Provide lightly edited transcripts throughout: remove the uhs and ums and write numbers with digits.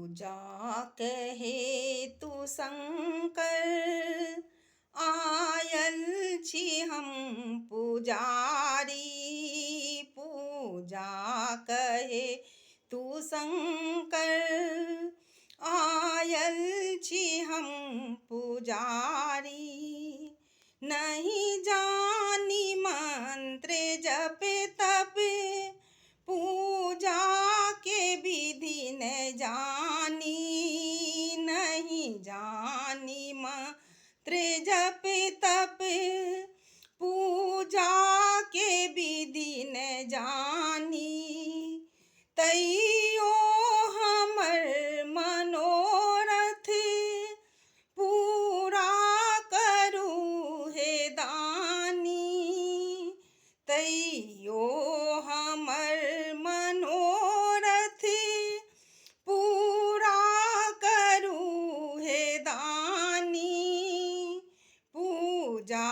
पूजा कहे तू शंकर, आयल छी हम पुजारी। पूजा कहे तू शंकर, आयल छी हम पुजारी। नहीं जानी मंत्र जप तप, पूजा के विधि न जानी। नहीं जानी मंत्र जप तप, पूजा के विधि न जानी। तैयो हमर मनोरथ पूरा करू हे दानी। तैयो हमर मनोरथ पूरा करू हे दानी। पूजा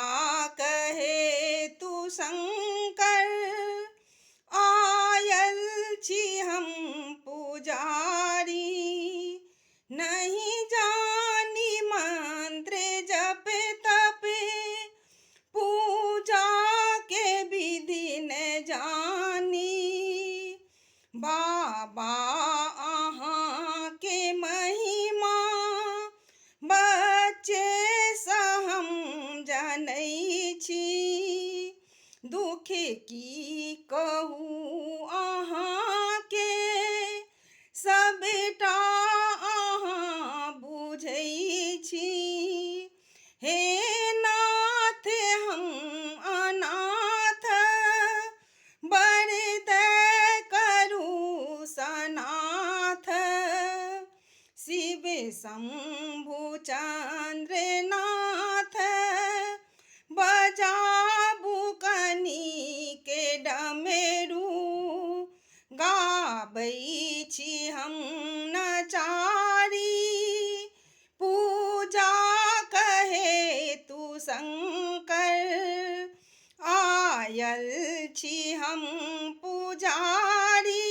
कहे तू शंकर, आयल छी हम पुजारी। नहीं जानी मंत्र जप तप, पूजा के विधि न जानी। बाबा अहाँ के महिमा बच्चे सँ हम जनै छी। दुख की कहू अहाँ के, सबटा अहाँ बुझै छी। हे नाथ हम अनाथ, बरदय करू सनाथ। शिव शंभु चंद्र नाथ, बजाबू कनी के डमरू। गाबै छी हम नचारी, पूजा कहे तू शंकर। आयल छी हम पुजारी,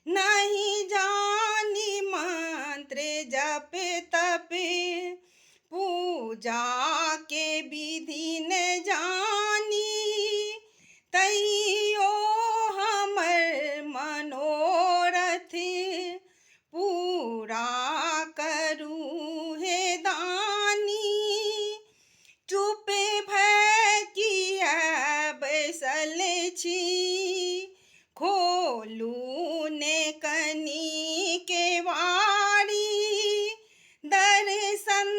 नहीं जानी मंत्र जप तप, पूजा के विधि न जानी। तैयो हमर मनोरथ पूरा करू हे दानी। चुप भय किया बैसल छी, खोलू ने कनी के वारी। दर्शन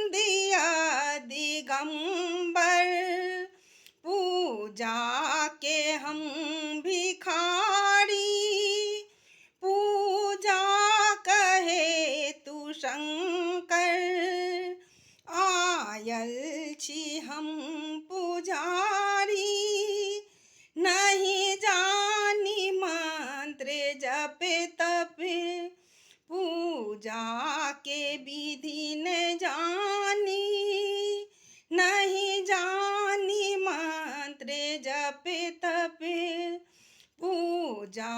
दिया दिगंबर, पूजा के हम भिखारी। पूजा कहे तू शंकर, आयल छी हम पुजारी। नहीं जानी मंत्र जप तप, पूजा के विधि न जानी। नहीं जानी मंत्र जप तप, पूजा